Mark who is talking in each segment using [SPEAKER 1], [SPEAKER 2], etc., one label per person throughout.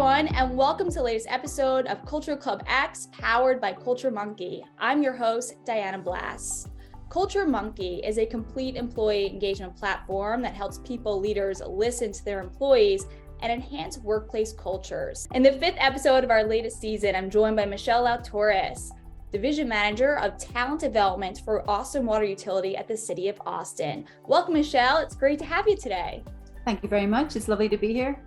[SPEAKER 1] everyone, and welcome to the latest episode of CultureClub X, powered by CultureMonkey. I'm your host, Diana Blass. CultureMonkey is a complete employee engagement platform that helps people leaders listen to their employees and enhance workplace cultures. In the 5th episode of our latest season, I'm joined by Michele Lau-Torres, Division Manager of Talent Development for Austin Water Utility at the City of Austin. Welcome, Michele. It's great to have you today.
[SPEAKER 2] Thank you very much. It's lovely to be here.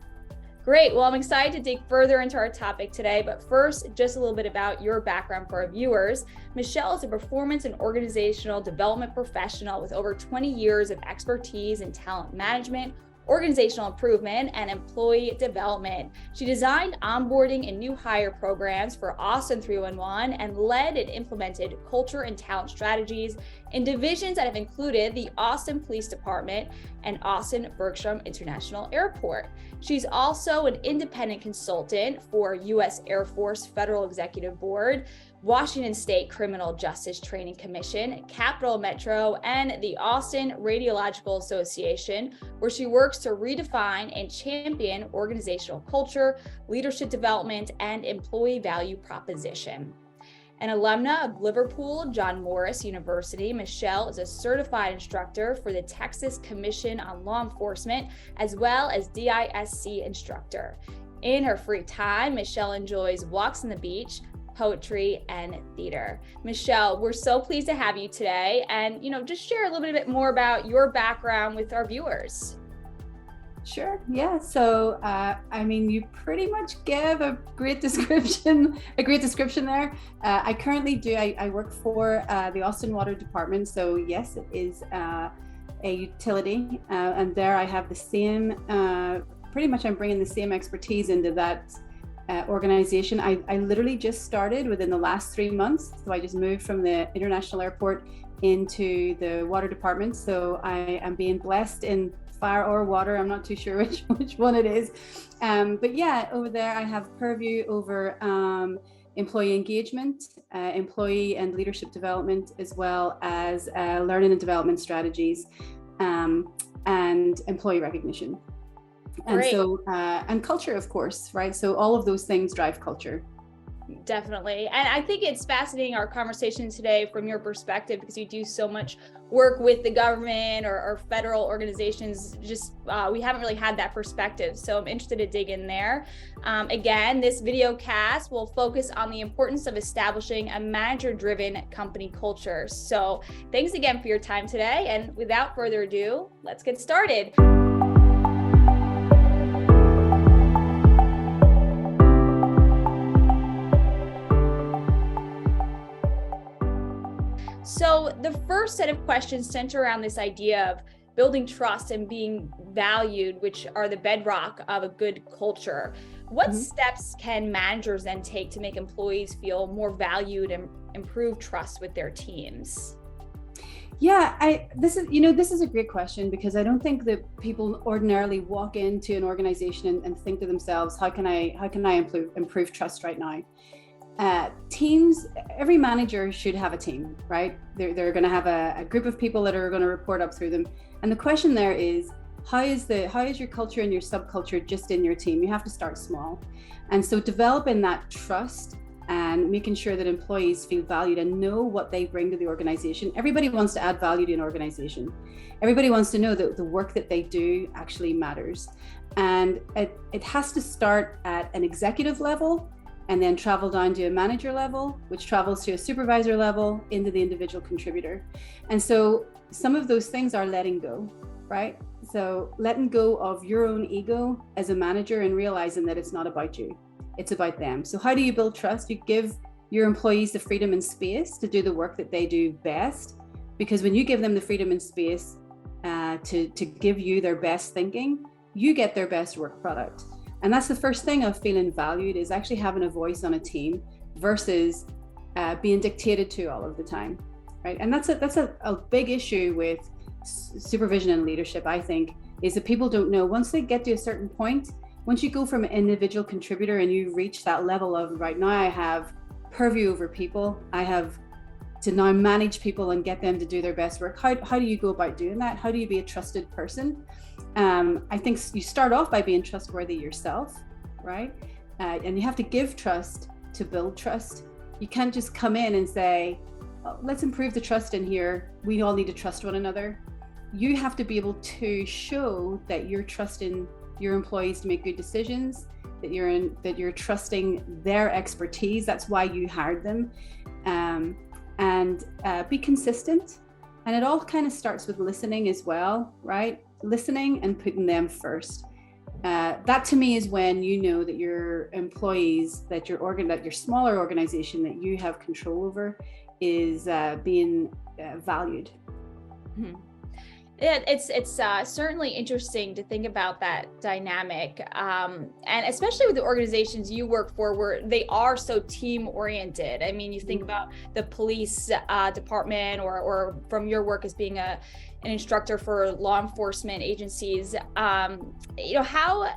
[SPEAKER 1] Great. Well, I'm excited to dig further into our topic today, but first, just a little bit about your background for our viewers. Michele is a performance and organizational development professional with over 20 years of expertise in talent management, organizational improvement, and employee development. She designed onboarding and new hire programs for Austin 311 and led and implemented culture and talent strategies in divisions that have included the Austin Police Department and Austin Bergstrom International Airport. She's also an independent consultant for U.S. Airforce Federal Executive Board, Washington State Criminal Justice Training Commission, Capital Metro, and the Austin Radiological Association, where she works to redefine and champion organizational culture, leadership development, and employee value proposition. An alumna of Liverpool John Morris University, Michele is a certified instructor for the Texas Commission on Law Enforcement, as well as DISC instructor. In her free time, Michele enjoys walks on the beach, poetry, and theater. Michele, we're so pleased to have you today, and just share a little bit more about your background with our viewers.
[SPEAKER 2] Sure. Yeah. So, you pretty much gave a great description there. I currently I work for the Austin Water Department. So yes, it is a utility, and there I have the same. Pretty much, I'm bringing the same expertise into that organization. I literally just started within the last 3 months. So I just moved from the international airport into the water department. So I am being blessed in fire or water. I'm not too sure which one it is. But yeah, over there I have purview over employee engagement, employee and leadership development, as well as learning and development strategies, and employee recognition. And
[SPEAKER 1] Great.
[SPEAKER 2] So, and culture, of course, right? So all of those things drive culture.
[SPEAKER 1] Definitely. And I think it's fascinating, our conversation today from your perspective, because you do so much work with the government or federal organizations. Just we haven't really had that perspective. So I'm interested to dig in there. Again, this video cast will focus on the importance of establishing a manager-driven company culture. So thanks again for your time today. And without further ado, let's get started. So the first set of questions center around this idea of building trust and being valued, which are the bedrock of a good culture. What steps can managers then take to make employees feel more valued and improve trust with their teams?
[SPEAKER 2] Yeah, this is a great question, because I don't think that people ordinarily walk into an organization and think to themselves, how can I improve trust right now? Teams, every manager should have a team, right? They're going to have a group of people that are going to report up through them. And the question there is, how is your culture and your subculture just in your team? You have to start small. And so developing that trust and making sure that employees feel valued and know what they bring to the organization. Everybody wants to add value to an organization. Everybody wants to know that the work that they do actually matters. And it has to start at an executive level, and then travel down to a manager level, which travels to a supervisor level, into the individual contributor. And so some of those things are letting go, right? So letting go of your own ego as a manager and realizing that it's not about you, it's about them. So how do you build trust? You give your employees the freedom and space to do the work that they do best, because when you give them the freedom and space to give you their best thinking, you get their best work product. And that's the first thing of feeling valued, is actually having a voice on a team versus being dictated to all of the time, right? And that's a big issue with supervision and leadership, I think, is that people don't know, once they get to a certain point, once you go from an individual contributor and you reach that level of, right now I have purview over people, I have to now manage people and get them to do their best work. How do you go about doing that? How do you be a trusted person? I think you start off by being trustworthy yourself, right? and you have to give trust to build trust. You can't just come in and say, oh, let's improve the trust in here. We all need to trust one another. You have to be able to show that you're trusting your employees to make good decisions, that you're trusting their expertise. That's why you hired them, and be consistent. And it all kind of starts with listening as well, right? Listening and putting them first. That to me is when you know that your employees, that your smaller organization that you have control over is being valued.
[SPEAKER 1] Mm-hmm. It's certainly interesting to think about that dynamic, and especially with the organizations you work for, where they are so team oriented. I mean, you think about the police department, or from your work as being an instructor for law enforcement agencies. How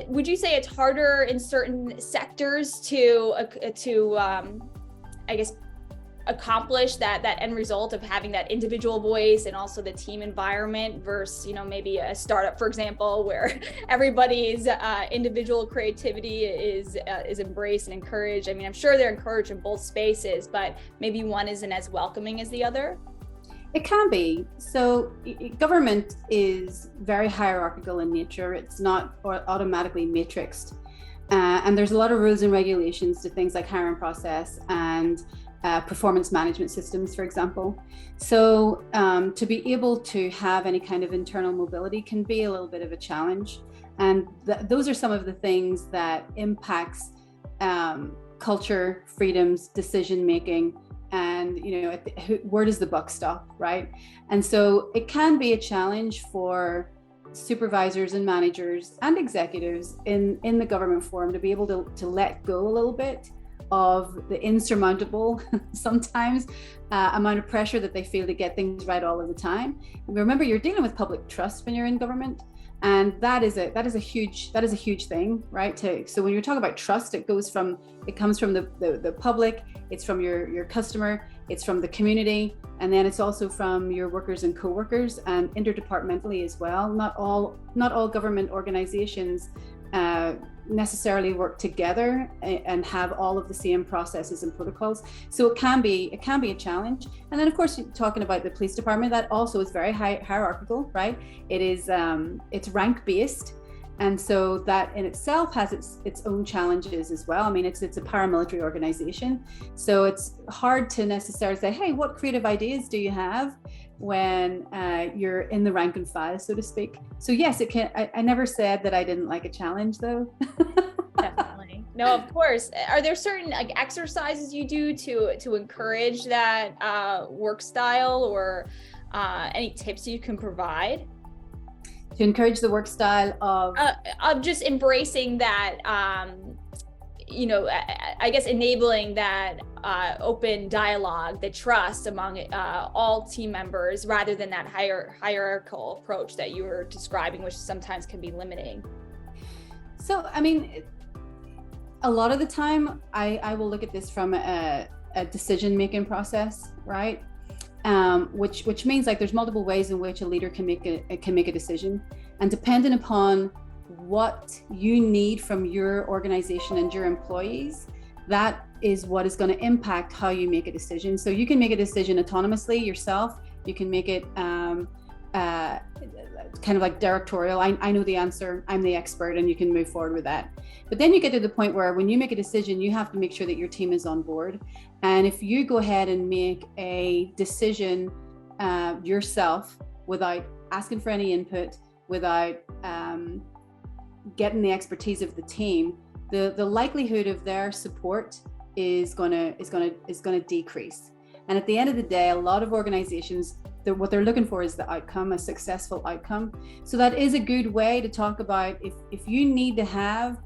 [SPEAKER 1] would you say it's harder in certain sectors to I guess, accomplish that end result of having that individual voice and also the team environment versus, maybe a startup, for example, where everybody's individual creativity is embraced and encouraged? I mean, I'm sure they're encouraged in both spaces, but maybe one isn't as welcoming as the other.
[SPEAKER 2] It can be. So government is very hierarchical in nature. It's not automatically matrixed. And there's a lot of rules and regulations to things like hiring process and performance management systems, for example. So to be able to have any kind of internal mobility can be a little bit of a challenge. And those are some of the things that impacts culture, freedoms, decision-making, and where does the buck stop, right? And so it can be a challenge for supervisors and managers and executives in the government forum to be able to let go a little bit of the insurmountable sometimes amount of pressure that they feel to get things right all of the time. Remember, you're dealing with public trust when you're in government, and that is a huge thing, right? So when you're talking about trust, it comes from the public, it's from your customer, it's from the community, and then it's also from your workers and co-workers, and interdepartmentally as well. Not all government organizations necessarily work together and have all of the same processes and protocols. So it can be a challenge. And then of course, talking about the police department, that also is very hierarchical, right? It is it's rank based. And so that in itself has its own challenges as well. I mean, it's a paramilitary organization. So it's hard to necessarily say, hey, what creative ideas do you have when you're in the rank and file, so to speak. So yes, it can. I never said that I didn't like a challenge, though.
[SPEAKER 1] Definitely. No, of course. Are there certain exercises you do to encourage that work style, or any tips you can provide?
[SPEAKER 2] To encourage the work style of
[SPEAKER 1] just embracing that, I guess enabling that open dialogue, the trust among all team members, rather than that hierarchical approach that you were describing, which sometimes can be limiting.
[SPEAKER 2] So, I mean, a lot of the time, I will look at this from a decision-making process, right? Which means like there's multiple ways in which a leader can make a decision, and depending upon what you need from your organization and your employees, that is what is going to impact how you make a decision. So you can make a decision autonomously yourself. You can make it kind of like directorial. I know the answer, I'm the expert, and you can move forward with that. But then you get to the point where when you make a decision, you have to make sure that your team is on board. And if you go ahead and make a decision yourself without asking for any input, without getting the expertise of the team, the likelihood of their support is going to decrease. And at the end of the day, a lot of organizations, what they're looking for is the outcome, a successful outcome. So that is a good way to talk about if you need to have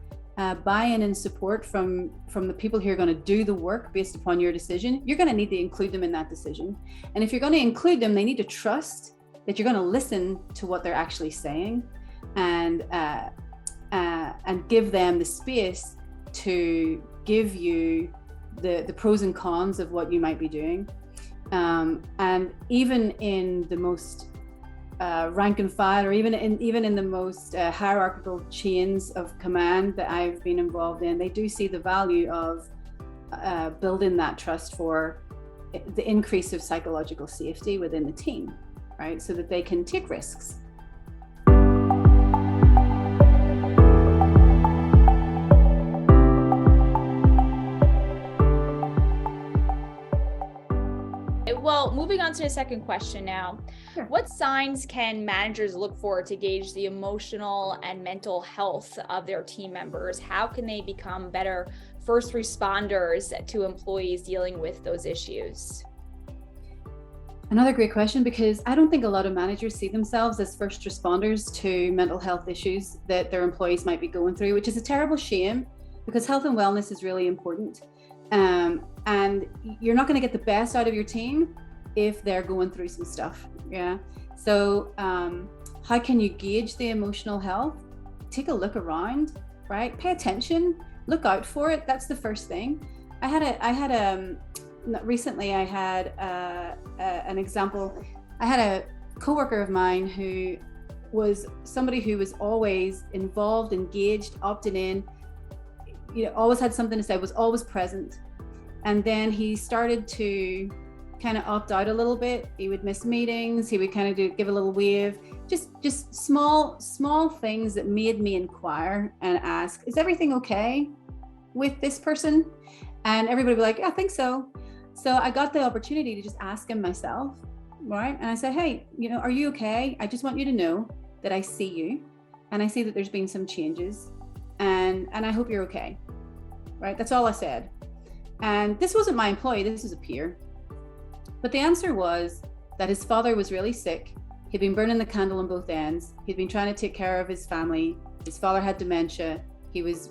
[SPEAKER 2] buy-in and support from the people who are going to do the work based upon your decision, you're going to need to include them in that decision. And if you're going to include them, they need to trust that you're going to listen to what they're actually saying, and give them the space to give you the pros and cons of what you might be doing. And even in the most rank and file, or even in the most hierarchical chains of command that I've been involved in, they do see the value of building that trust for the increase of psychological safety within the team, right? So that they can take risks.
[SPEAKER 1] Well, moving on to the second question now.
[SPEAKER 2] Sure.
[SPEAKER 1] What signs can managers look for to gauge the emotional and mental health of their team members? How can they become better first responders to employees dealing with those issues?
[SPEAKER 2] Another great question, because I don't think a lot of managers see themselves as first responders to mental health issues that their employees might be going through, which is a terrible shame, because health and wellness is really important. And you're not going to get the best out of your team if they're going through some stuff. Yeah. So how can you gauge the emotional health? Take a look around, right? Pay attention, look out for it. That's the first thing. Recently I had an example. I had a coworker of mine who was somebody who was always involved, engaged, opting in, always had something to say, was always present. And then he started to kind of opt out a little bit. He would miss meetings. He would kind of give a little wave, just small things that made me inquire and ask, is everything okay with this person? And everybody would be like, yeah, I think so. So I got the opportunity to just ask him myself, right? And I said, hey, are you okay? I just want you to know that I see you, and I see that there's been some changes, and I hope you're okay, right? That's all I said. And this wasn't my employee, this was a peer. But the answer was that his father was really sick. He'd been burning the candle on both ends. He'd been trying to take care of his family. His father had dementia. He was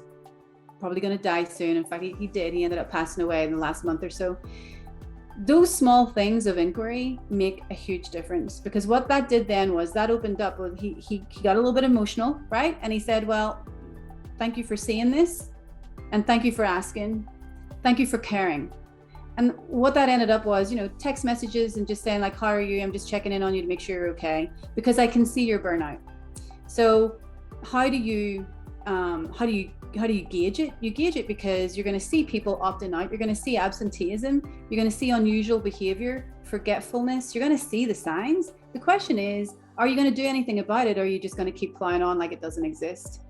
[SPEAKER 2] probably going to die soon. In fact, he did. He ended up passing away in the last month or so. Those small things of inquiry make a huge difference, because what that did then was that opened up. Well, he got a little bit emotional, right? And he said, well, thank you for seeing this, and thank you for asking. Thank you for caring. And what that ended up was, text messages and just saying like, how are you? I'm just checking in on you to make sure you're okay, because I can see your burnout. So how do you gauge it? You gauge it because you're going to see people opting out. You're going to see absenteeism. You're going to see unusual behavior, forgetfulness. You're going to see the signs. The question is, are you going to do anything about it? Or are you just going to keep plowing on like it doesn't exist?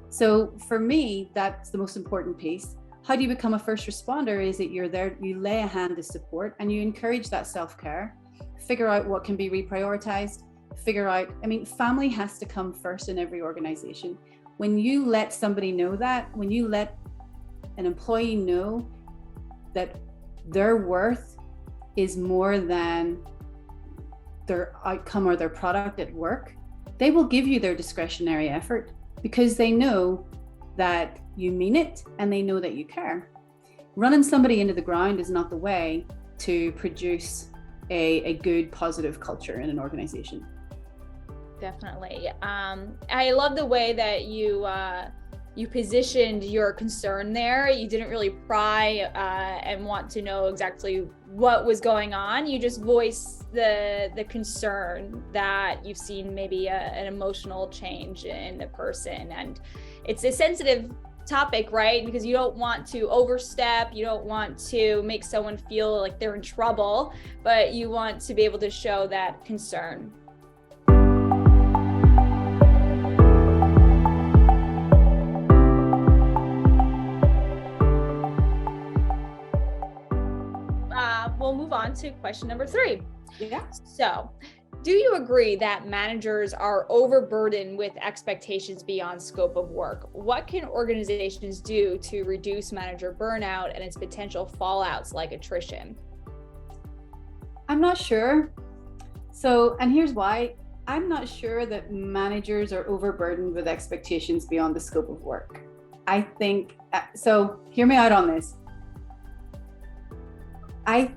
[SPEAKER 2] So for me, that's the most important piece. How do you become a first responder? Is that you're there, you lay a hand to support, and you encourage that self-care, figure out what can be reprioritized, family has to come first in every organization. When you let somebody know that, when you let an employee know that their worth is more than their outcome or their product at work, they will give you their discretionary effort, because they know that you mean it and they know that you care. Running somebody into the ground is not the way to produce a good, positive culture in an organization.
[SPEAKER 1] Definitely. I love the way that you positioned your concern there. You didn't really pry and want to know exactly what was going on. You just voiced the concern that you've seen maybe an emotional change in the person. And it's a sensitive topic, right? Because you don't want to overstep, you don't want to make someone feel like they're in trouble, but you want to be able to show that concern. We'll move on to question number 3.
[SPEAKER 2] Yeah.
[SPEAKER 1] So, do you agree that managers are overburdened with expectations beyond scope of work? What can organizations do to reduce manager burnout and its potential fallouts like attrition?
[SPEAKER 2] I'm not sure. So, and here's why. I'm not sure that managers are overburdened with expectations beyond the scope of work. I think, so hear me out on this. I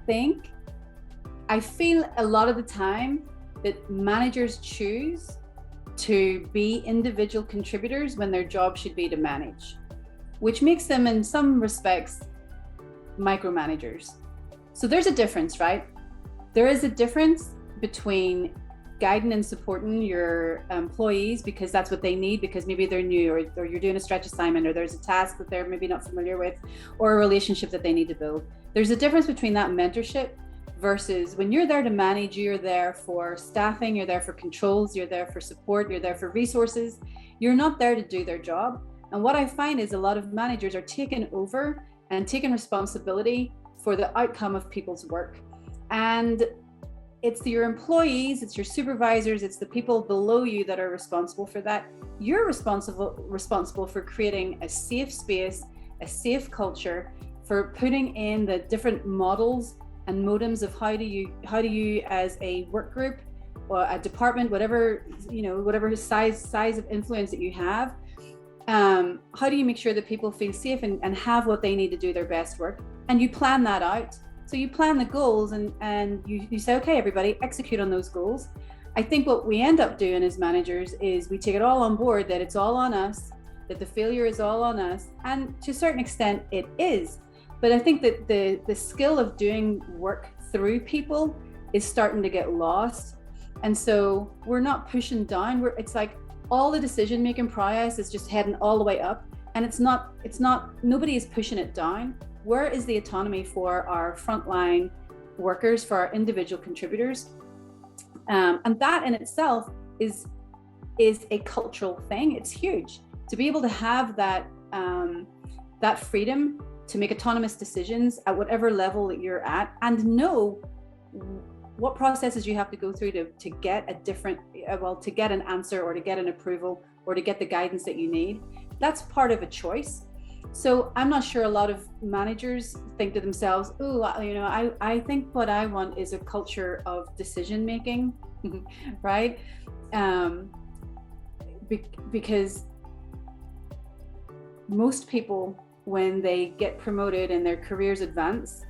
[SPEAKER 2] feel a lot of the time that managers choose to be individual contributors when their job should be to manage, which makes them in some respects micromanagers. So there's a difference, right? There is a difference between guiding and supporting your employees because that's what they need, because maybe they're new, or you're doing a stretch assignment, or there's a task that they're maybe not familiar with, or a relationship that they need to build. There's a difference between that mentorship versus when you're there to manage, you're there for staffing, you're there for controls, you're there for support, you're there for resources. You're not there to do their job. And what I find is a lot of managers are taking over and taking responsibility for the outcome of people's work. And it's your employees, it's your supervisors, it's the people below you that are responsible for that. You're responsible for creating a safe space, a safe culture, for putting in the different models and modems of how do you as a work group or a department, whatever size of influence that you have, how do you make sure that people feel safe and have what they need to do their best work? And you plan that out. So you plan the goals and you say, okay, everybody, execute on those goals. I think what we end up doing as managers is we take it all on board, that it's all on us, that the failure is all on us. And to a certain extent, it is. But I think that the skill of doing work through people is starting to get lost. And so we're not pushing down. It's like all the decision-making process is just heading all the way up. And it's not, nobody is pushing it down. Where is the autonomy for our frontline workers, for our individual contributors? And that in itself is a cultural thing. It's huge to be able to have that freedom to make autonomous decisions at whatever level that you're at, and know what processes you have to go through to get to get an answer, or to get an approval, or to get the guidance that you need. That's part of a choice. So I'm not sure a lot of managers think to themselves, oh, I think what I want is a culture of decision making, right? Because most people, when they get promoted and their careers advance,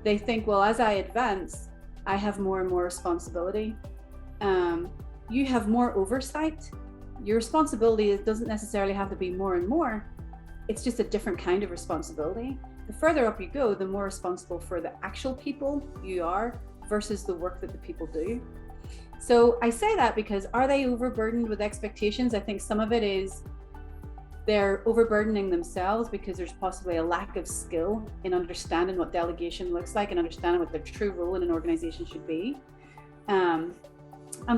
[SPEAKER 2] they think, well, as I advance, I have more and more responsibility. You have more oversight. Your responsibility doesn't necessarily have to be more and more. It's just a different kind of responsibility. The further up you go, the more responsible for the actual people you are versus the work that the people do. So I say that because, are they overburdened with expectations? I think some of it is they're overburdening themselves because there's possibly a lack of skill in understanding what delegation looks like and understanding what their true role in an organization should be. And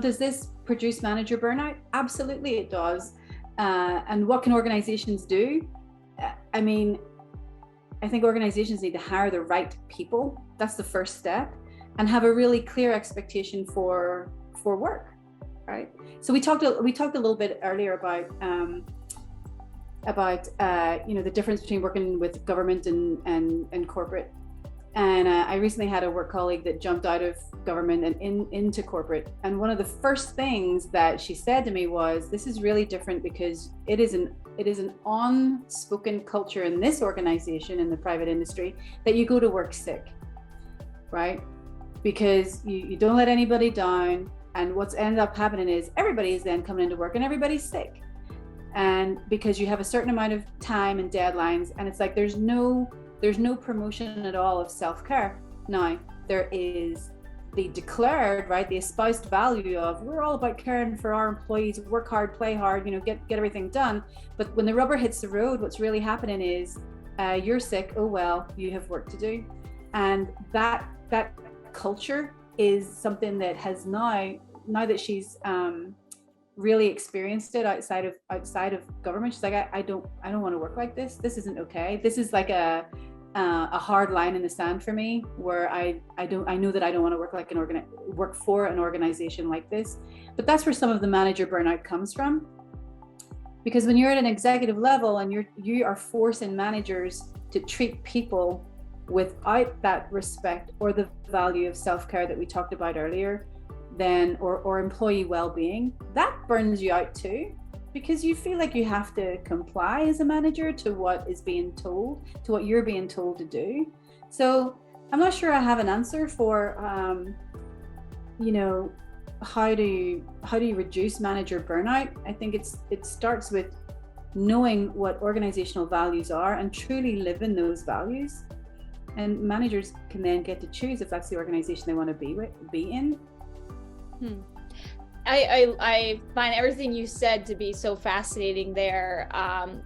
[SPEAKER 2] does this produce manager burnout? Absolutely it does. And what can organizations do? I mean, I think organizations need to hire the right people. That's the first step, and have a really clear expectation for work, right? So we talked a little bit earlier about the difference between working with government and corporate. And I recently had a work colleague that jumped out of government and into corporate. And one of the first things that she said to me was, this is really different because it is an unspoken culture in this organization, in the private industry, that you go to work sick, right? Because you don't let anybody down. And what's ended up happening is everybody is then coming into work and everybody's sick. And because you have a certain amount of time and deadlines, and it's like there's no promotion at all of self-care. Now, there is the declared, right, the espoused value of, we're all about caring for our employees, work hard, play hard, get everything done. But when the rubber hits the road, what's really happening is you're sick, oh well, you have work to do. And that culture is something that has now that she's really experienced it outside of government, she's like, I don't want to work like this. This isn't okay. This is like a hard line in the sand for me, where I know that I don't want to work for an organization like this. But that's where some of the manager burnout comes from, because when you're at an executive level and you are forcing managers to treat people without that respect or the value of self-care that we talked about earlier, then or employee well-being, that burns you out too, because you feel like you have to comply as a manager to what you're being told to do. So I'm not sure I have an answer for how do you reduce manager burnout. I think it starts with knowing what organizational values are and truly living those values, and managers can then get to choose if that's the organization they want to be in.
[SPEAKER 1] I find everything you said to be so fascinating there,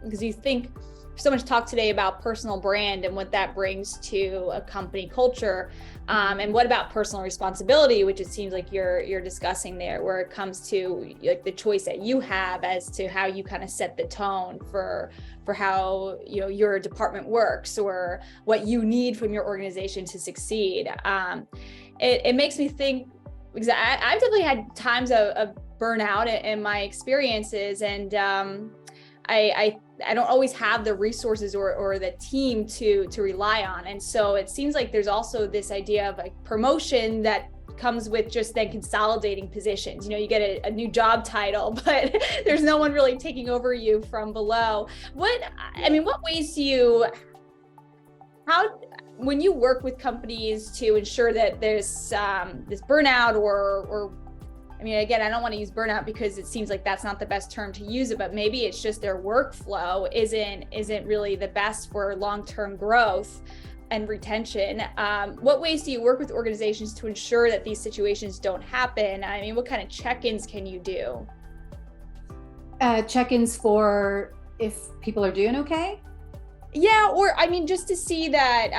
[SPEAKER 1] because you think so much talk today about personal brand and what that brings to a company culture, and what about personal responsibility, which it seems like you're discussing there, where it comes to like the choice that you have as to how you kind of set the tone for how your department works or what you need from your organization to succeed. It makes me think, because I've definitely had times of burnout in my experiences, and I don't always have the resources or the team to rely on. And so it seems like there's also this idea of like promotion that comes with just then consolidating positions. You get a new job title, but there's no one really taking over you from below. What ways do you, when you work with companies to ensure that there's this burnout or again, I don't want to use burnout because it seems like that's not the best term to use it, but maybe it's just their workflow isn't really the best for long-term growth and retention. What ways do you work with organizations to ensure that these situations don't happen? What kind of check-ins can you do?
[SPEAKER 2] Check-ins for if people are doing okay?
[SPEAKER 1] Yeah, or just to see that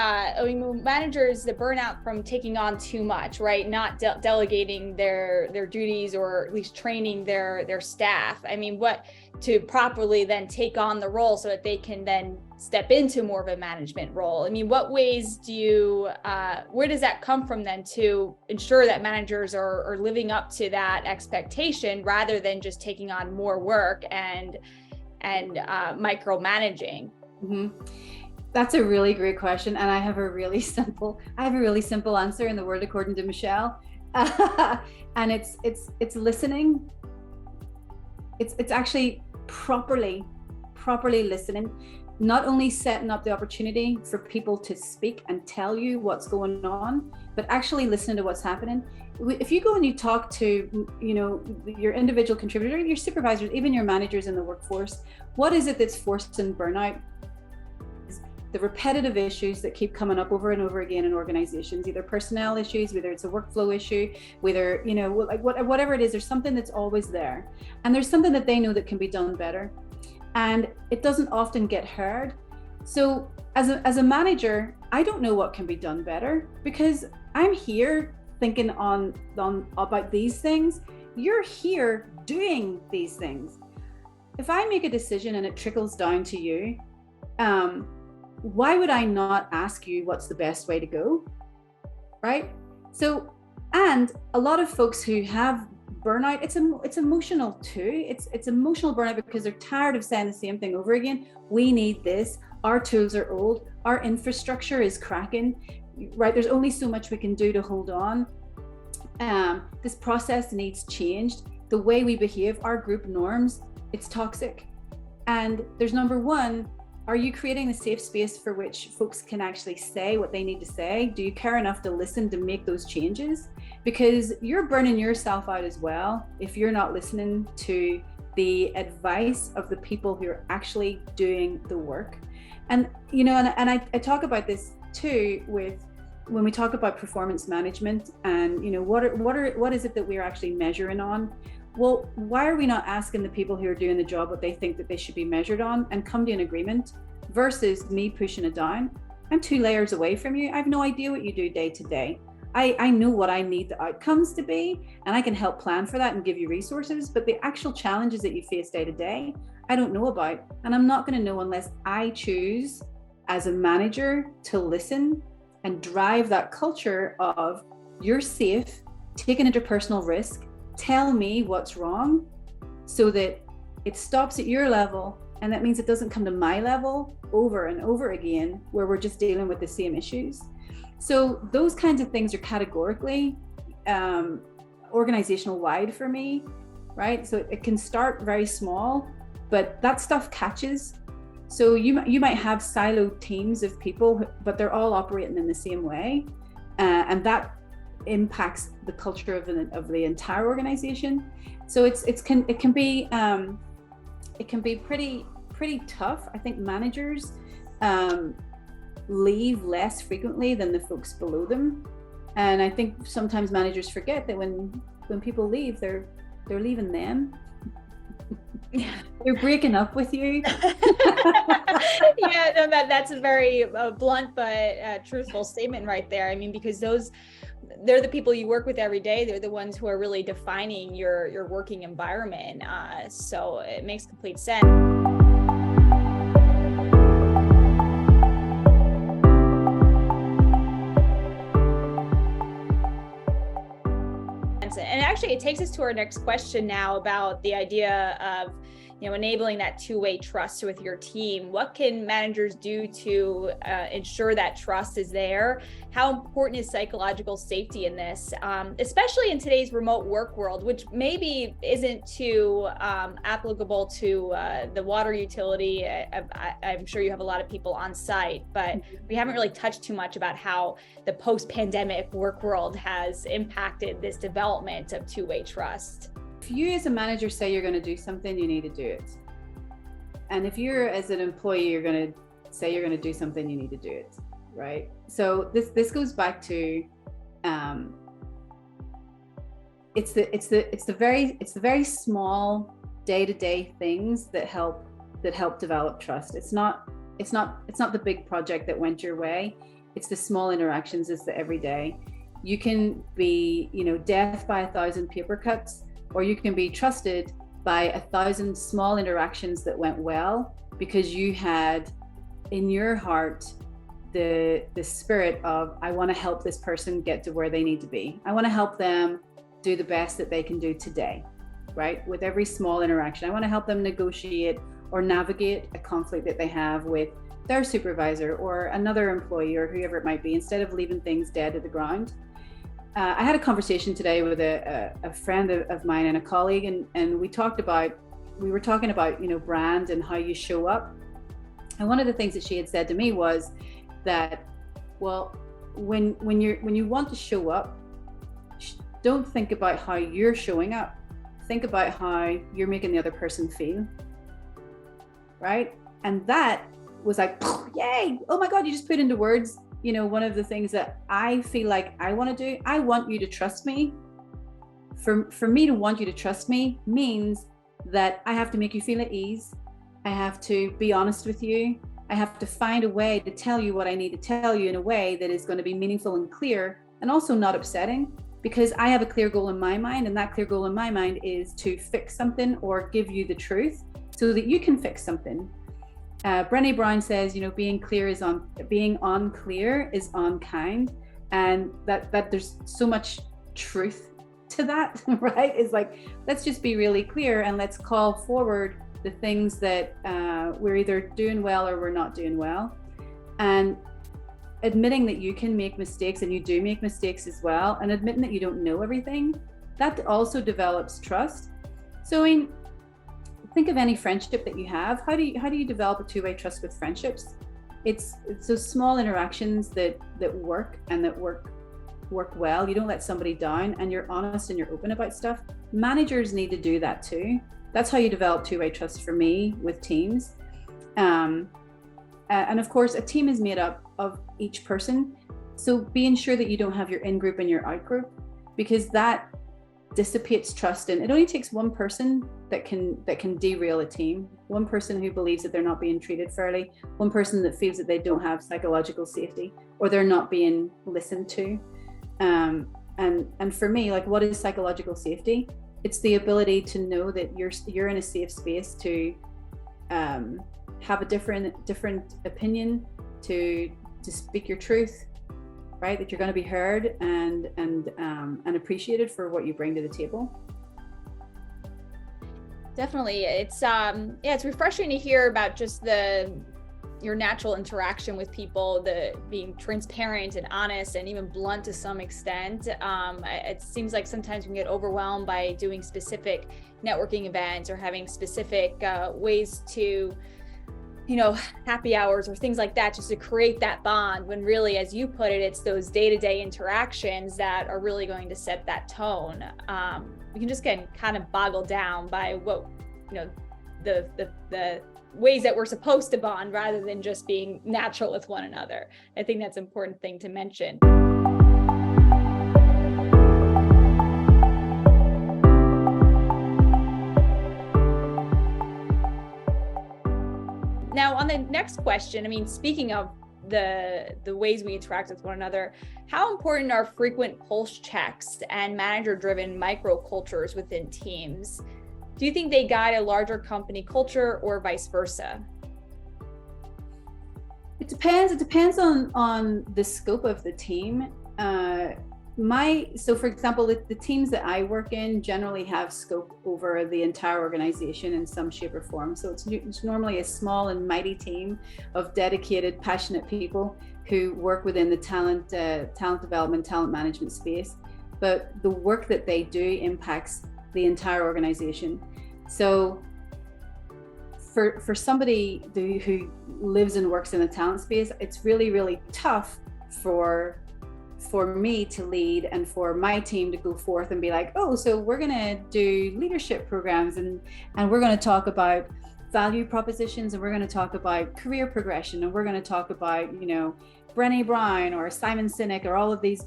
[SPEAKER 1] managers, the burnout from taking on too much, right? Not delegating their duties, or at least training their staff. What to properly then take on the role so that they can then step into more of a management role. What ways do you, where does that come from then to ensure that managers are living up to that expectation rather than just taking on more work and micromanaging?
[SPEAKER 2] Mm-hmm. That's a really great question, and I have a really simple answer in the world according to Michele, and it's listening. It's actually properly listening, not only setting up the opportunity for people to speak and tell you what's going on, but actually listening to what's happening. If you go and you talk to your individual contributor, your supervisors, even your managers in the workforce, what is it that's forcing burnout? The repetitive issues that keep coming up over and over again in organizations, either personnel issues, whether it's a workflow issue, whether, whatever it is, there's something that's always there. And there's something that they know that can be done better. And it doesn't often get heard. So as a manager, I don't know what can be done better, because I'm here thinking on about these things. You're here doing these things. If I make a decision and it trickles down to you, why would I not ask you what's the best way to go, right? So, and a lot of folks who have burnout, it's emotional too. It's emotional burnout because they're tired of saying the same thing over again. We need this. Our tools are old. Our infrastructure is cracking, right? There's only so much we can do to hold on. This process needs changed. The way we behave, our group norms, it's toxic. And there's number one, are you creating a safe space for which folks can actually say what they need to say? Do you care enough to listen to make those changes? Because you're burning yourself out as well if you're not listening to the advice of the people who are actually doing the work. And I talk about this too with when we talk about performance management and what is it that we're actually measuring on? Well, why are we not asking the people who are doing the job what they think that they should be measured on and come to an agreement versus me pushing it down? I'm 2 layers away from you. I have no idea what you do day to day. I know what I need the outcomes to be, and I can help plan for that and give you resources, but the actual challenges that you face day to day, I don't know about. And I'm not going to know unless I choose as a manager to listen and drive that culture of you're safe, take an interpersonal risk, tell me what's wrong so that it stops at your level, and that means it doesn't come to my level over and over again where we're just dealing with the same issues. So those kinds of things are categorically organizational wide for me, right? So it can start very small, but that stuff catches. So you might have siloed teams of people, but they're all operating in the same way, and that impacts the culture of the entire organization. So it can be pretty tough. I think managers leave less frequently than the folks below them, and I think sometimes managers forget that when people leave, they're they're leaving them.
[SPEAKER 1] Yeah.
[SPEAKER 2] They're breaking up with you.
[SPEAKER 1] Yeah, no, that's a very blunt but truthful statement right there. I mean, because they're the people you work with every day. They're the ones who are really defining your working environment. So it makes complete sense. And actually, it takes us to our next question now about the idea of, enabling that two-way trust with your team. What can managers do to ensure that trust is there? How important is psychological safety in this, especially in today's remote work world, which maybe isn't too applicable to the water utility? I'm sure you have a lot of people on site, but we haven't really touched too much about how the post-pandemic work world has impacted this development of two-way trust.
[SPEAKER 2] If you as a manager say you're going to do something, you need to do it. And if you're as an employee, you're going to say you're going to do something, you need to do it, right? So this goes back to it's the very small day-to-day things that help develop trust. It's not the big project that went your way. It's the small interactions. It's the everyday. You can be, death by 1,000 paper cuts, or you can be trusted by 1,000 small interactions that went well because you had in your heart the spirit of, I want to help this person get to where they need to be. I want to help them do the best that they can do today, right? With every small interaction, I want to help them negotiate or navigate a conflict that they have with their supervisor or another employee or whoever it might be, instead of leaving things dead to the ground. I had a conversation today with a friend of mine and a colleague, and we were talking about brand and how you show up. And one of the things that she had said to me was that, well, when you want to show up, don't think about how you're showing up. Think about how you're making the other person feel, right? And that was like, yay! Oh my God, you just put into words one of the things that I feel like I want to do. I want you to trust me. For me to want you to trust me means that I have to make you feel at ease. I have to be honest with you. I have to find a way to tell you what I need to tell you in a way that is going to be meaningful and clear, and also not upsetting, because I have a clear goal in my mind, and that clear goal in my mind is to fix something or give you the truth so that you can fix something. Brené Brown says, being unclear is unkind, and that there's so much truth to that, right? It's like, let's just be really clear and let's call forward the things that we're either doing well or we're not doing well, and admitting that you can make mistakes, and you do make mistakes as well, and admitting that you don't know everything, that also develops trust. So think of any friendship that you have. How do you develop a two-way trust with friendships? It's those small interactions that work and that work well. You don't let somebody down, and you're honest and you're open about stuff. Managers need to do that too. That's how you develop two-way trust for me with teams. And of course, a team is made up of each person. So being sure that you don't have your in-group and your out-group, because that dissipates trust. And it only takes one person that can derail a team. One person who believes that they're not being treated fairly. One person that feels that they don't have psychological safety, or they're not being listened to. And for me, like, what is psychological safety? It's the ability to know that you're in a safe space to have a different opinion, to speak your truth, right? That you're going to be heard and appreciated for what you bring to the table.
[SPEAKER 1] Definitely. It's refreshing to hear about just your natural interaction with people, the being transparent and honest and even blunt to some extent. It seems like sometimes we can get overwhelmed by doing specific networking events or having specific ways to, happy hours or things like that, just to create that bond, when really, as you put it, it's those day-to-day interactions that are really going to set that tone. We can just get kind of boggled down by what, the ways that we're supposed to bond, rather than just being natural with one another. I think that's an important thing to mention. my next question, I mean, speaking of the ways we interact with one another, how important are frequent pulse checks and manager-driven microcultures within teams? Do you think they guide a larger company culture or vice versa?
[SPEAKER 2] It depends on the scope of the team. So for example, the teams that I work in generally have scope over the entire organization in some shape or form. So it's normally a small and mighty team of dedicated, passionate people who work within the talent development, talent management space. But the work that they do impacts the entire organization. So for somebody who lives and works in the talent space, it's really, really tough for me to lead and for my team to go forth and be like, oh, so we're going to do leadership programs and we're going to talk about value propositions, and we're going to talk about career progression, and we're going to talk about, Brené Brown or Simon Sinek or all of these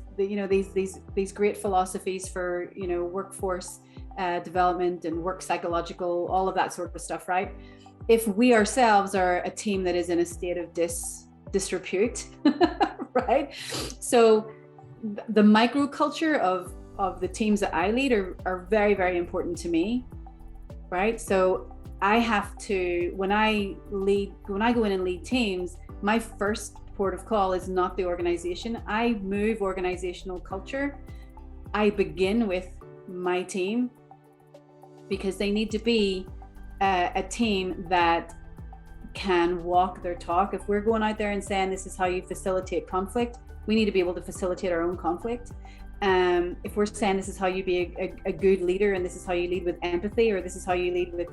[SPEAKER 2] great philosophies for, workforce development and work psychological, all of that sort of stuff, right? If we ourselves are a team that is in a state of disrepute, right? So the microculture of the teams that I lead are very, very important to me, right? So I have to, when I go in and lead teams, my first port of call is not the organization. I move organizational culture. I begin with my team because they need to be a team that can walk their talk. If we're going out there and saying this is how you facilitate conflict, we need to be able to facilitate our own conflict. If we're saying this is how you be a good leader, and this is how you lead with empathy, or this is how you lead with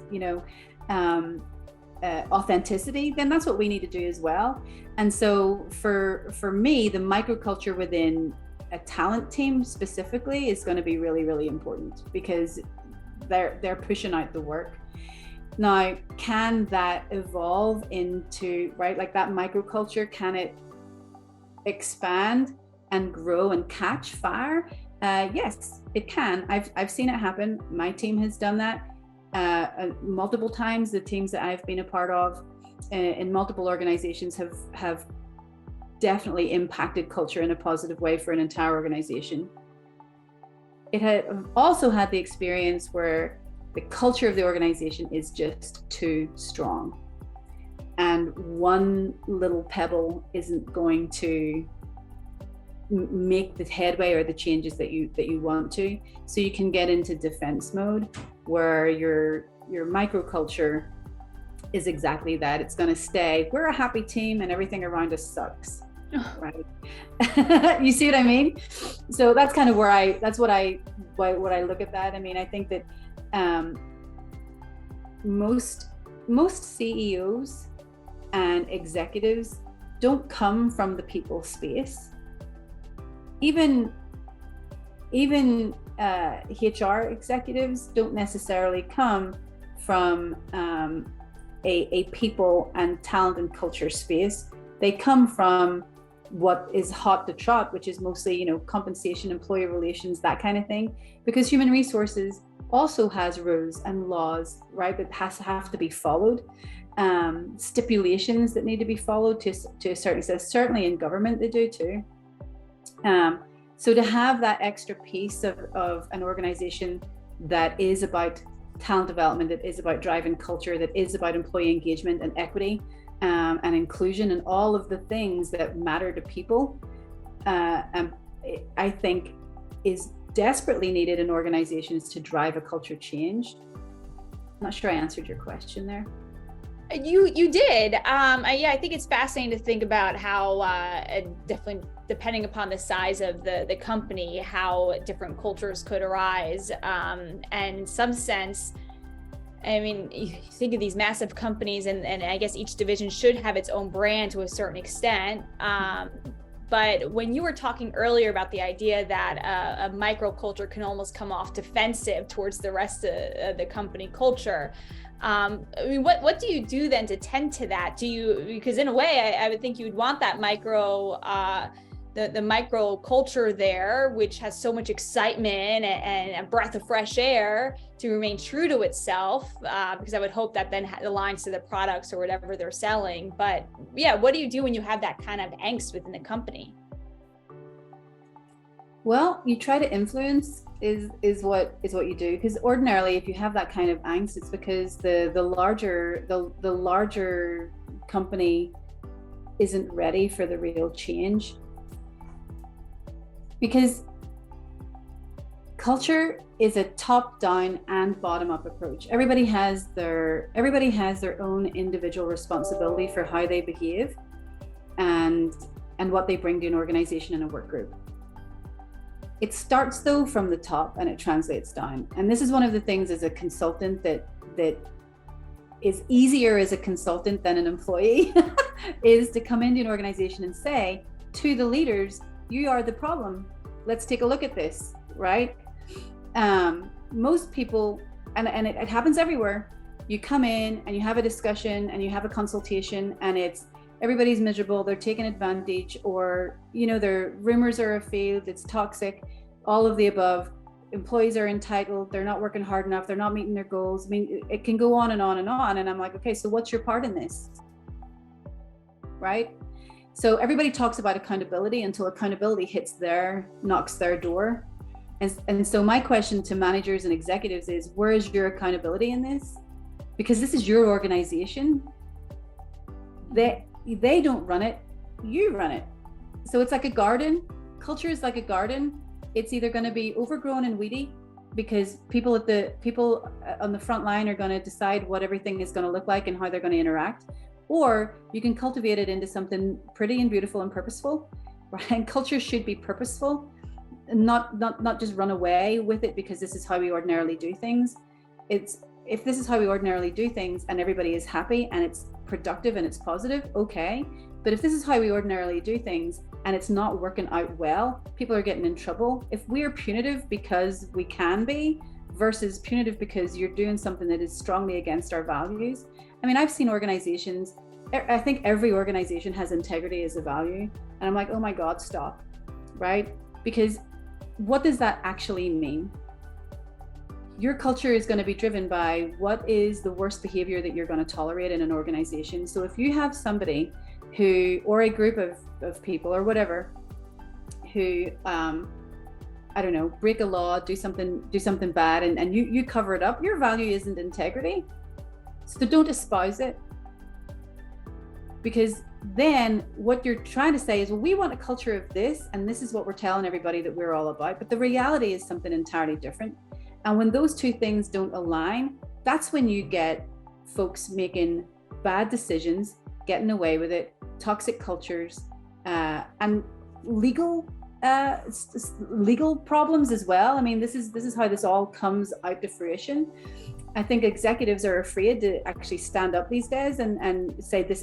[SPEAKER 2] authenticity, then that's what we need to do as well. And so for me, the microculture within a talent team specifically is going to be really, really important, because they're pushing out the work. Now, can that evolve into, right, like that microculture, can it expand and grow and catch fire? Yes, it can. I've seen it happen. My team has done that multiple times. The teams that I've been a part of in multiple organizations have definitely impacted culture in a positive way for an entire organization. It had also had the experience where the culture of the organization is just too strong, and one little pebble isn't going to make the headway or the changes that you want to. So you can get into defense mode, where your microculture is exactly that. It's going to stay, we're a happy team and everything around us sucks. Right? You see what I mean? So that's kind of what I look at that. I mean, I think that most CEOs and executives don't come from the people space. Even HR executives don't necessarily come from a people and talent and culture space. They come from what is hot to trot, which is mostly, compensation, employee relations, that kind of thing, because human resources also has rules and laws, right, that have to be followed, stipulations that need to be followed to a certain extent. Certainly in government they do too. So to have that extra piece of an organization that is about talent development, that is about driving culture, that is about employee engagement and equity, and inclusion, and all of the things that matter to people, I think is desperately needed in organizations to drive a culture change. I'm not sure I answered your question there.
[SPEAKER 1] You did. I think it's fascinating to think about how definitely depending upon the size of the company, how different cultures could arise. And in some sense, I mean, you think of these massive companies, and I guess each division should have its own brand to a certain extent. But when you were talking earlier about the idea that a microculture can almost come off defensive towards the rest of the company culture, I mean, what do you do then to tend to that? Because in a way, I would think you'd want that micro the micro culture there, which has so much excitement and a breath of fresh air, to remain true to itself, because I would hope that then aligns to the products or whatever they're selling. But yeah, what do you do when you have that kind of angst within the company?
[SPEAKER 2] Well, you try to influence is what you do, because ordinarily if you have that kind of angst, it's because the larger company isn't ready for the real change. Because culture is a top-down and bottom-up approach. Everybody has their own individual responsibility for how they behave and what they bring to an organization and a work group. It starts though from the top and it translates down. And this is one of the things as a consultant that is easier as a consultant than an employee is to come into an organization and say to the leaders, you are the problem. Let's take a look at this, right? Most people, and it happens everywhere, you come in and you have a discussion and you have a consultation and it's everybody's miserable, they're taking advantage, or their rumors are afield, it's toxic, all of the above. Employees are entitled, they're not working hard enough, they're not meeting their goals. I mean, it can go on and on and on. And I'm like, okay, so what's your part in this? Right? So everybody talks about accountability until accountability knocks their door. And so my question to managers and executives is, where is your accountability in this? Because this is your organization. They don't run it, you run it. So it's like a garden. Culture is like a garden. It's either going to be overgrown and weedy because people on the front line are going to decide what everything is going to look like and how they're going to interact, or you can cultivate it into something pretty and beautiful and purposeful, right? And culture should be purposeful, not just run away with it because this is how we ordinarily do things. If this is how we ordinarily do things and everybody is happy and it's productive and it's positive, okay. But if this is how we ordinarily do things and it's not working out well, people are getting in trouble. If we're punitive because we can be versus punitive because you're doing something that is strongly against our values. I mean, I've seen organizations, I think every organization has integrity as a value. And I'm like, oh my God, stop, right? Because what does that actually mean? Your culture is going to be driven by what is the worst behavior that you're going to tolerate in an organization. So if you have somebody who, or a group of people or whatever, who, I don't know, break a law, do something bad, and you cover it up, your value isn't integrity. So don't espouse it. Because then what you're trying to say is, well, we want a culture of this, and this is what we're telling everybody that we're all about. But the reality is something entirely different. And when those two things don't align, that's when you get folks making bad decisions, getting away with it, toxic cultures, and legal problems as well. I mean, this is how this all comes out to fruition. I think executives are afraid to actually stand up these days and say, they're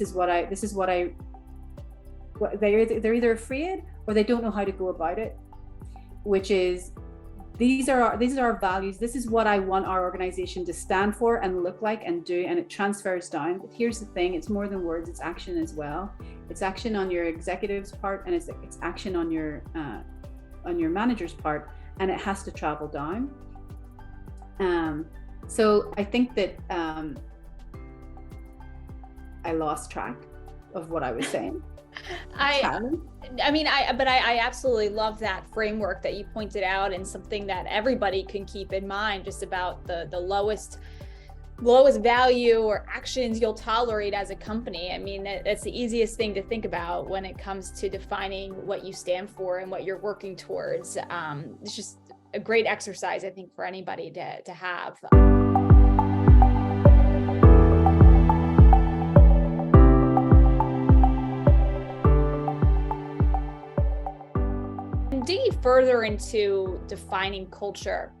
[SPEAKER 2] either afraid or they don't know how to go about it, which is, these are our values. This is what I want our organization to stand for and look like and do, and it transfers down. But here's the thing, it's more than words, it's action as well. It's action on your executive's part, and it's action on your manager's part, and it has to travel down. So I think that I lost track of what I was saying. I absolutely love that framework that you pointed out, and something that everybody can keep in mind, just about the lowest value or actions you'll tolerate as a company. I mean, that's the easiest thing to think about when it comes to defining what you stand for and what you're working towards. It's just a great exercise, I think, for anybody to have. Digging further into defining culture,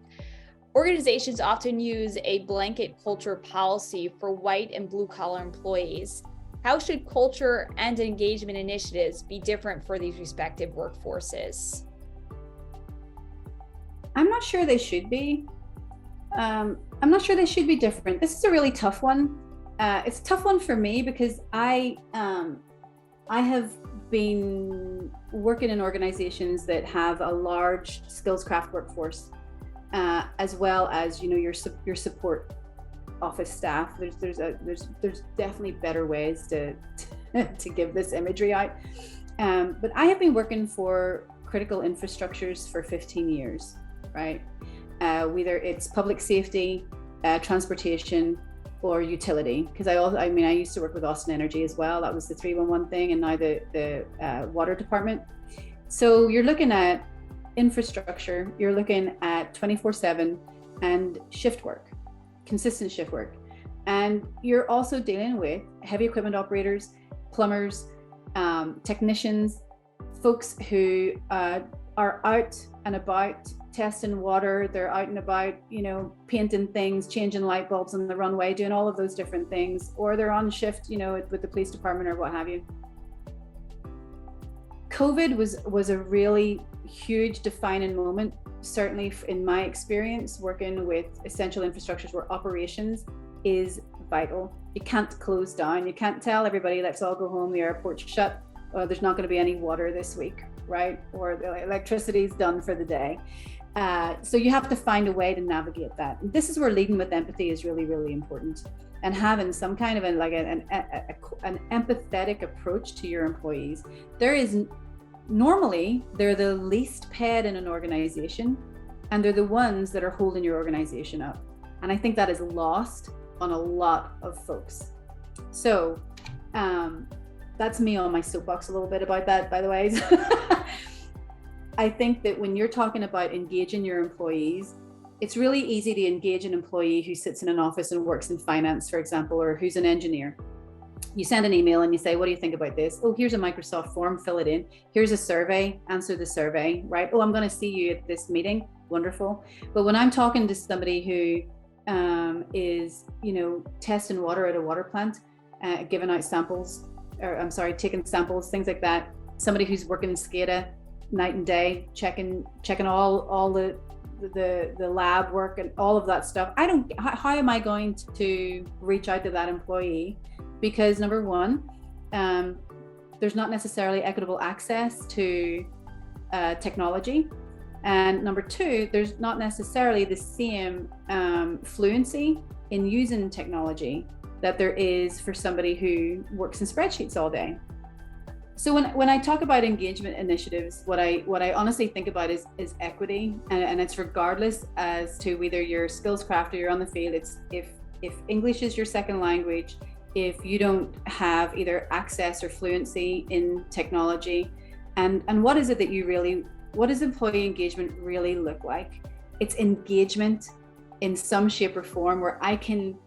[SPEAKER 2] organizations often use a blanket culture policy for white and blue collar employees. How should culture and engagement initiatives be different for these respective workforces? I'm not sure they should be. I'm not sure they should be different. This is a really tough one. It's a tough one for me because I have been working in organizations that have a large skills craft workforce, as well as, you know, your support office staff. There's definitely better ways to give this imagery out. But I have been working for critical infrastructures for 15 years, right? Whether it's public safety, transportation, or utility. Because I used to work with Austin Energy as well. That was the 311 thing, and now the water department. So you're looking at infrastructure, you're looking at 24/7 and shift work, consistent shift work. And you're also dealing with heavy equipment operators, plumbers, technicians, folks who are out and about testing water. They're out and about, you know, painting things, changing light bulbs on the runway, doing all of those different things, or they're on shift, you know, with the police department or what have you. COVID was a really huge defining moment, certainly in my experience working with essential infrastructures where operations is vital. You can't close down. You can't tell everybody, let's all go home, the airport's shut, or there's not going to be any water this week, right? Or the electricity's done for the day. So you have to find a way to navigate that. And this is where leading with empathy is really, really important. And having some kind of an empathetic approach to your employees. Normally, they're the least paid in an organization, and they're the ones that are holding your organization up. And I think that is lost on a lot of folks. So that's me on my soapbox a little bit about that, by the way. I think that when you're talking about engaging your employees, it's really easy to engage an employee who sits in an office and works in finance, for example, or who's an engineer. You send an email and you say, what do you think about this? Oh, here's a Microsoft form, fill it in. Here's a survey, answer the survey, right? Oh, I'm going to see you at this meeting. Wonderful. But when I'm talking to somebody who is, you know, testing water at a water plant, giving out samples, taking samples, things like that. Somebody who's working in SCADA night and day, checking all the lab work and all of that stuff. How am I going to reach out to that employee? Because number one, there's not necessarily equitable access to technology. And number two, there's not necessarily the same fluency in using technology that there is for somebody who works in spreadsheets all day. So when I talk about engagement initiatives, what I honestly think about is equity, and it's regardless as to whether you're skills craft or you're on the field. It's if English is your second language, if you don't have either access or fluency in technology, and what is it that what does employee engagement really look like? It's engagement in some shape or form where I can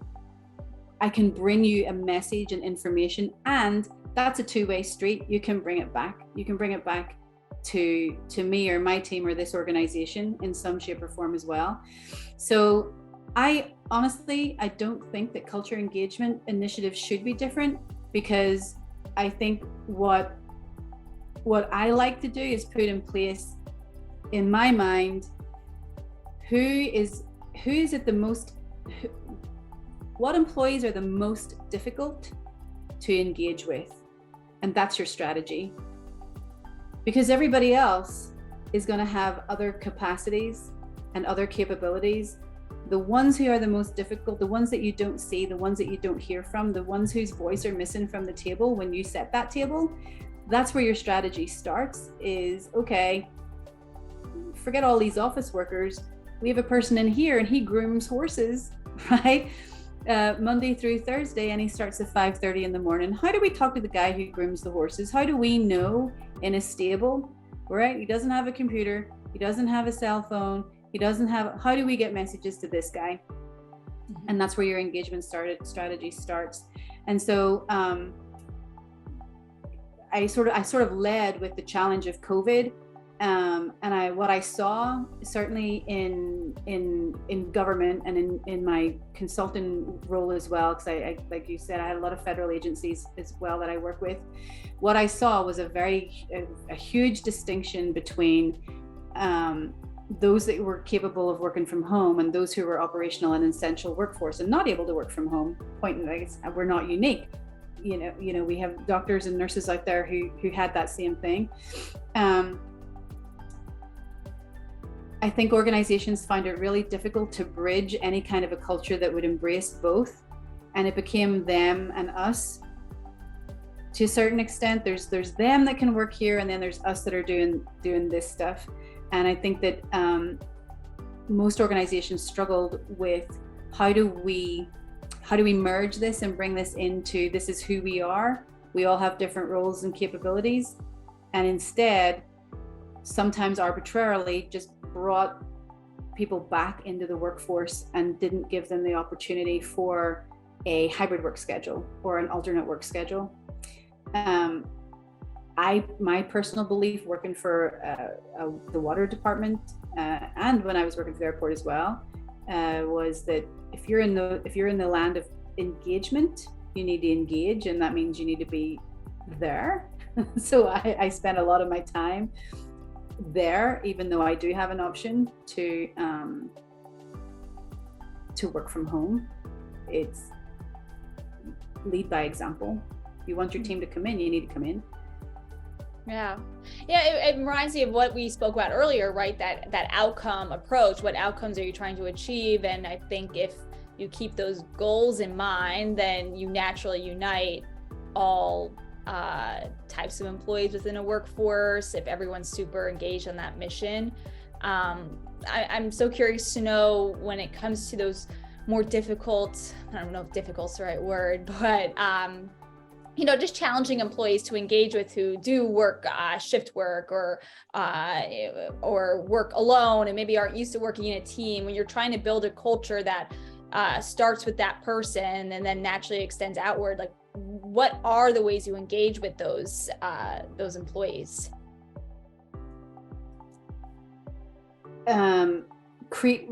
[SPEAKER 2] bring you a message and information, and that's a two-way street. You can bring it back. You can bring it back to me or my team or this organization in some shape or form as well. So I don't think that culture engagement initiatives should be different, because I think what I like to do is put in place, in my mind, what employees are the most difficult to engage with, and that's your strategy. Because everybody else is going to have other capacities and other capabilities. The ones who are the most difficult, the ones that you don't see, the ones that you don't hear from, the ones whose voice are missing from the table when you set that table, that's where your strategy starts. Is, okay, forget all these office workers. We have a person in here and he grooms horses, right? Monday through Thursday, and he starts at 5:30 in the morning. How do we talk to the guy who grooms the horses? How do we know in a stable, right? He doesn't have a computer. He doesn't have a cell phone. How do we get messages to this guy? Mm-hmm. And that's where your engagement strategy starts. And so I sort of led with the challenge of COVID. And what I saw certainly in government and in my consulting role as well, because I like you said, I had a lot of federal agencies as well that I work with. What I saw was a huge distinction between those that were capable of working from home and those who were operational and essential workforce and not able to work from home. We're not unique. we have doctors and nurses out there who had that same thing. I think organizations find it really difficult to bridge any kind of a culture that would embrace both, and it became them and us. To a certain extent, there's them that can work here, and then there's us that are doing this stuff. And I think that most organizations struggled with how do we merge this and bring this into, this is who we are. We all have different roles and capabilities, and instead, sometimes arbitrarily, just brought people back into the workforce and didn't give them the opportunity for a hybrid work schedule or an alternate work schedule. My personal belief, working for the water department and when I was working for the airport as well, was that if you're in the land of engagement, you need to engage, and that means you need to be there. So I spent a lot of my time there, even though I do have an option to work from home. It's lead by example. If you want your team to come in, you need to come in.
[SPEAKER 1] Yeah. It reminds me of what we spoke about earlier, right? That outcome approach. What outcomes are you trying to achieve? And I think if you keep those goals in mind, then you naturally unite all types of employees within a workforce if everyone's super engaged on that mission. I'm so curious to know, when it comes to those more difficult, I don't know if difficult's the right word, but just challenging employees to engage with, who do work shift work or work alone and maybe aren't used to working in a team. When you're trying to build a culture that starts with that person and then naturally extends outward, like, what are the ways you engage with those employees?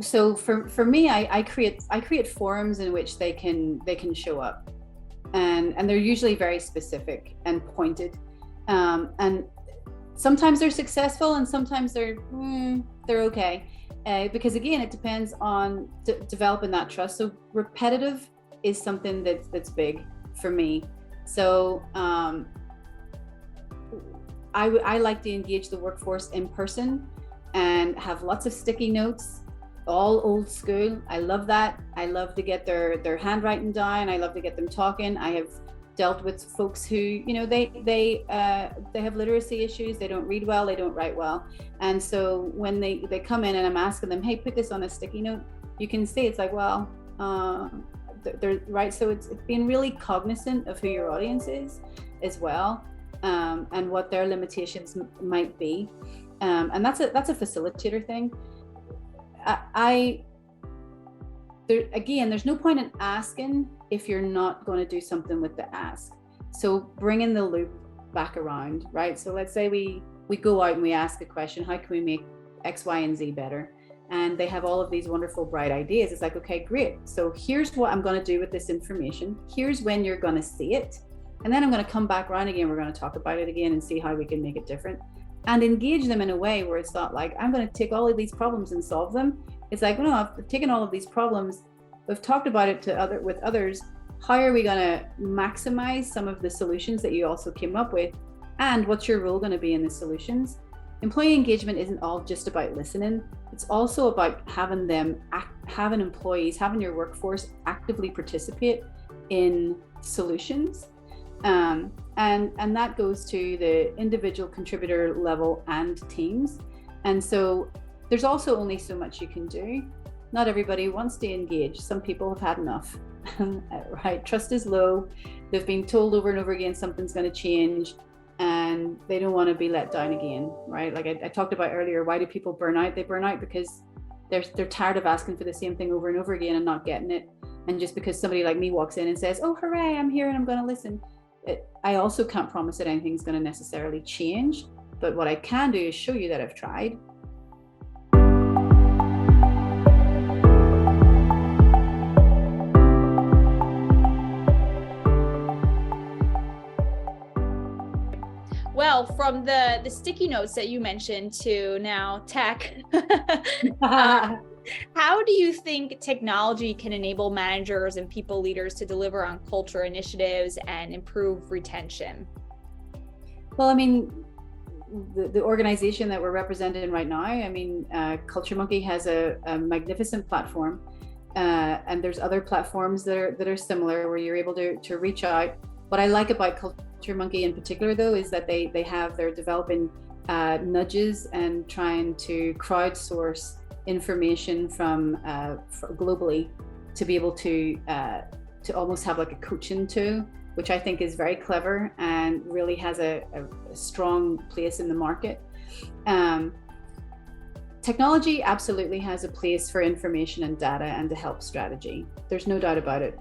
[SPEAKER 2] So for me, I create forums in which they can show up, and they're usually very specific and pointed, and sometimes they're successful and sometimes they're okay, because again, it depends on developing that trust. So repetitive is something that's big for me. So I like to engage the workforce in person and have lots of sticky notes, all old school. I love that. I love to get their handwriting down. I love to get them talking. I have dealt with folks who, they have literacy issues. They don't read well, they don't write well. And so when they come in and I'm asking them, hey, put this on a sticky note, you can see it's like, well, they're right. So it's being really cognizant of who your audience is as well, and what their limitations might be. And that's a facilitator thing. There's no point in asking if you're not going to do something with the ask. So bringing the loop back around, right? So let's say we go out and we ask a question, how can we make X, Y, and Z better? And they have all of these wonderful, bright ideas. It's like, okay, great. So here's what I'm going to do with this information. Here's when you're going to see it. And then I'm going to come back around again. We're going to talk about it again and see how we can make it different. And engage them in a way where it's not like, I'm going to take all of these problems and solve them. It's like, no, I've taken all of these problems. We've talked about it with others. How are we going to maximize some of the solutions that you also came up with? And what's your role going to be in the solutions? Employee engagement isn't all just about listening. It's also about having employees, having your workforce actively participate in solutions. And that goes to the individual contributor level and teams. And so there's also only so much you can do. Not everybody wants to engage. Some people have had enough, right? Trust is low. They've been told over and over again something's going to change, and they don't want to be let down again, right? Like I talked about earlier, why do people burn out? They burn out because they're tired of asking for the same thing over and over again and not getting it. And just because somebody like me walks in and says, oh, hooray, I'm here and I'm going to listen. I also can't promise that anything's going to necessarily change, but what I can do is show you that I've tried.
[SPEAKER 1] Well, from the sticky notes that you mentioned to now tech, How do you think technology can enable managers and people leaders to deliver on culture initiatives and improve retention?
[SPEAKER 2] Well, I mean, the organization that we're represented in right now, I mean, CultureMonkey has a magnificent platform, and there's other platforms that are similar where you're able to reach out. What I like about CultureMonkey in particular, though, is that they're developing nudges and trying to crowdsource information from globally to be able to almost have like a coaching tool, which I think is very clever and really has a strong place in the market. Technology absolutely has a place for information and data and to help strategy. There's no doubt about it.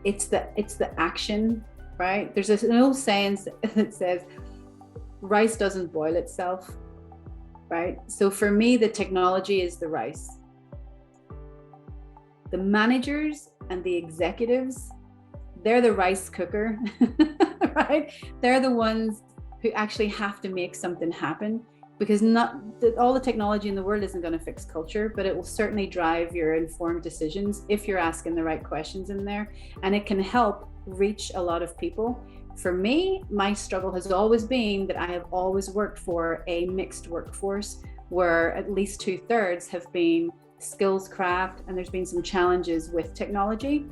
[SPEAKER 2] It's the action, right? There's an old saying that says, rice doesn't boil itself, right? So for me, the technology is the rice. The managers and the executives, they're the rice cooker, right? They're the ones who actually have to make something happen, because all the technology in the world isn't going to fix culture, but it will certainly drive your informed decisions if you're asking the right questions in there, and it can help reach a lot of people. For me, my struggle has always been that I have always worked for a mixed workforce where at least 2/3 have been skills craft, and there's been some challenges with technology,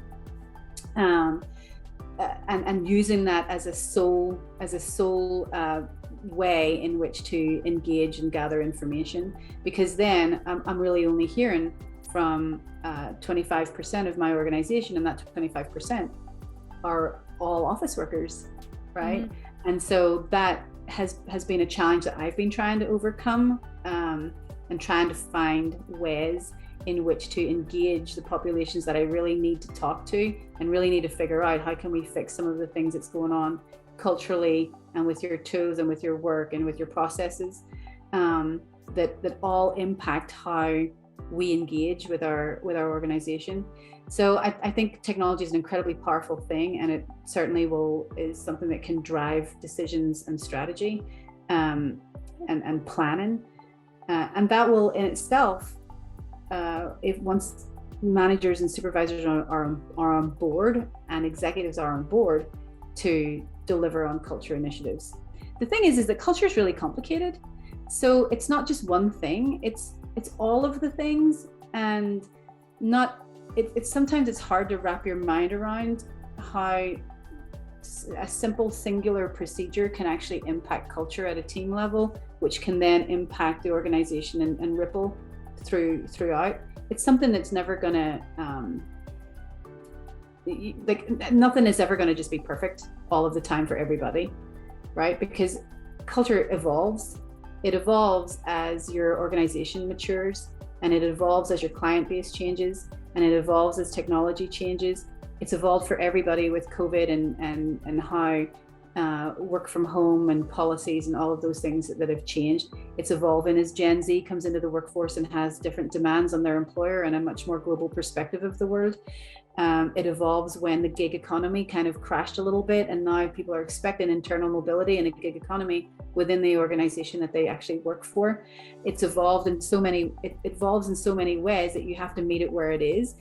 [SPEAKER 2] and using that as a sole way in which to engage and gather information, because then I'm really only hearing from 25% of my organization, and that 25% are all office workers, right? Mm-hmm. And so that has been a challenge that I've been trying to overcome, and trying to find ways in which to engage the populations that I really need to talk to and really need to figure out how can we fix some of the things that's going on culturally and with your tools and with your work and with your processes, that all impact how we engage with our organization. So I think technology is an incredibly powerful thing, and it certainly is something that can drive decisions and strategy, and planning, and that will in itself, if once managers and supervisors are on board and executives are on board to deliver on culture initiatives. The thing is that culture is really complicated, so it's not just one thing. It's all of the things, and sometimes it's hard to wrap your mind around how a simple singular procedure can actually impact culture at a team level, which can then impact the organization and ripple throughout. It's something that's never gonna nothing is ever going to just be perfect all of the time for everybody, right? Because culture evolves. It evolves as your organization matures, and it evolves as your client base changes, and it evolves as technology changes. It's evolved for everybody with COVID and how work from home and policies and all of those things that have changed. It's evolving as Gen Z comes into the workforce and has different demands on their employer and a much more global perspective of the world. It evolves when the gig economy kind of crashed a little bit, and now people are expecting internal mobility and a gig economy within the organization that they actually work for. It evolves in so many ways that you have to meet it where it is.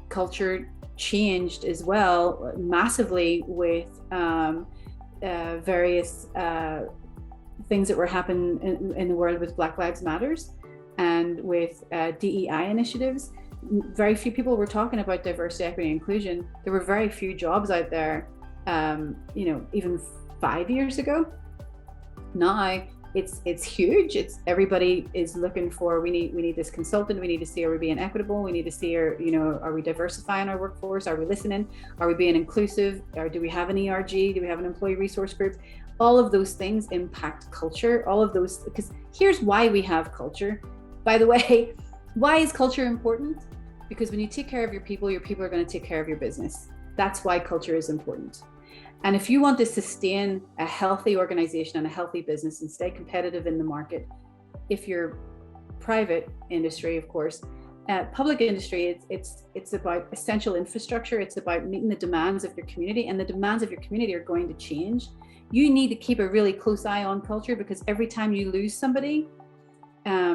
[SPEAKER 2] Culture changed as well massively with various things that were happening in the world with Black Lives Matters and with DEI initiatives. Very few people were talking about diversity, equity, and inclusion. There were very few jobs out there, even 5 years ago. Now it's huge. It's everybody is looking for, we need this consultant. We need to see, are we being equitable? We need to see, are we diversifying our workforce? Are we listening? Are we being inclusive? Or do we have an ERG? Do we have an employee resource group? All of those things impact culture. All of those, because here's why we have culture. By the way, why is culture important? Because when you take care of your people are going to take care of your business. That's why culture is important. And if you want to sustain a healthy organization and a healthy business and stay competitive in the market, if you're private industry, of course, public industry, it's about essential infrastructure. It's about meeting the demands of your community, and the demands of your community are going to change. you need to keep a really close eye on culture, because every time you lose somebody,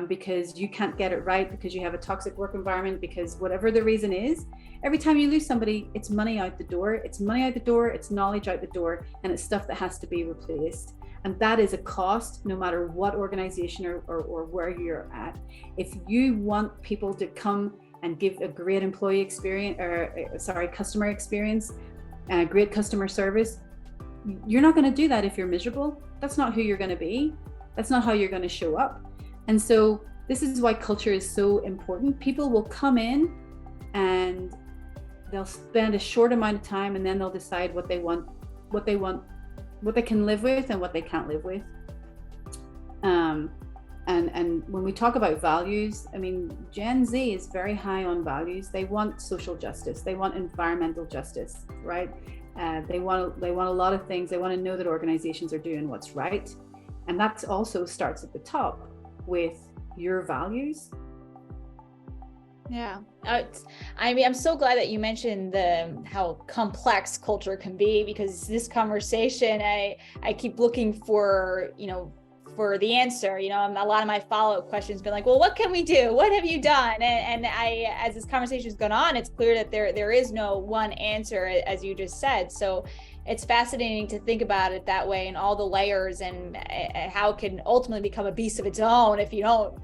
[SPEAKER 2] because you can't get it right, because you have a toxic work environment, because whatever the reason is, every time you lose somebody, it's money out the door. It's money out the door, it's knowledge out the door, and it's stuff that has to be replaced. And that is a cost, no matter what organization or where you're at. If you want people to come and give a great employee experience, customer experience, great customer service, you're not going to do that if you're miserable. That's not who you're going to be. That's not how you're going to show up. And so this is why culture is so important. People will come in and they'll spend a short amount of time, and then they'll decide what they want, what they can live with and what they can't live with. And when we talk about values, I mean, Gen Z is very high on values. They want social justice. They want environmental justice, right? They want a lot of things. They want to know that organizations are doing what's right. And that also starts at the top with your values.
[SPEAKER 1] Yeah. I mean, I'm so glad that you mentioned how complex culture can be, because this conversation, I keep looking for, for the answer. A lot of my follow-up questions been like, well, what can we do? What have you done? And as this conversation has gone on, it's clear that there is no one answer, as you just said. So it's fascinating to think about it that way, and all the layers, and how it can ultimately become a beast of its own if you don't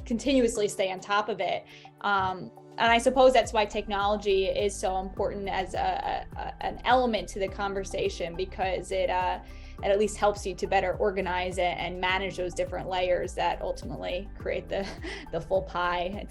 [SPEAKER 1] continuously stay on top of it. And I suppose that's why technology is so important as an element to the conversation, because it at least helps you to better organize it and manage those different layers that ultimately create the full pie.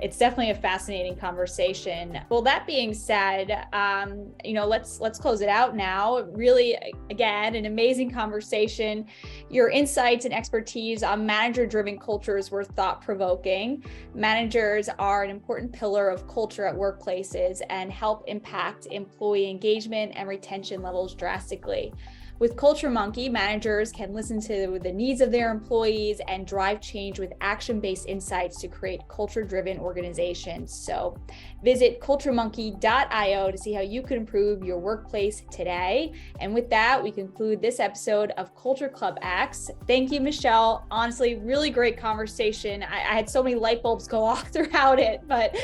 [SPEAKER 1] It's definitely a fascinating conversation. Well, that being said, let's close it out now. Really, again, an amazing conversation. Your insights and expertise on manager-driven cultures were thought-provoking. Managers are an important pillar of culture at workplaces and help impact employee engagement and retention levels drastically. With CultureMonkey, managers can listen to the needs of their employees and drive change with action-based insights to create culture-driven organizations. So visit culturemonkey.io to see how you can improve your workplace today. And with that, we conclude this episode of CultureClub X. Thank you, Michele. Honestly, really great conversation. I had so many light bulbs go off throughout it, but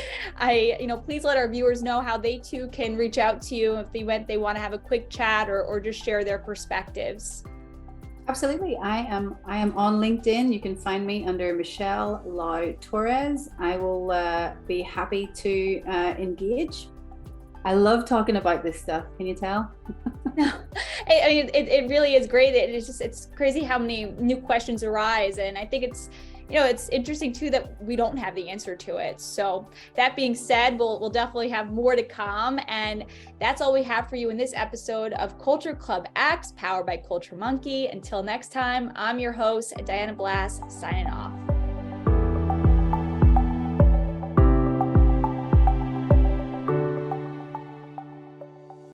[SPEAKER 1] please let our viewers know how they too can reach out to you if they want to have a quick chat or just share their perspectives.
[SPEAKER 2] Absolutely. I am on LinkedIn. You can find me under Michele Lau-Torres. I will be happy to engage. I love talking about this stuff. Can you tell?
[SPEAKER 1] No, I mean, it really is great. It's crazy how many new questions arise. And I think it's interesting too that we don't have the answer to it. So that being said, we'll definitely have more to come. And that's all we have for you in this episode of CultureClub X, powered by CultureMonkey. Until next time, I'm your host, Diana Blass, signing off.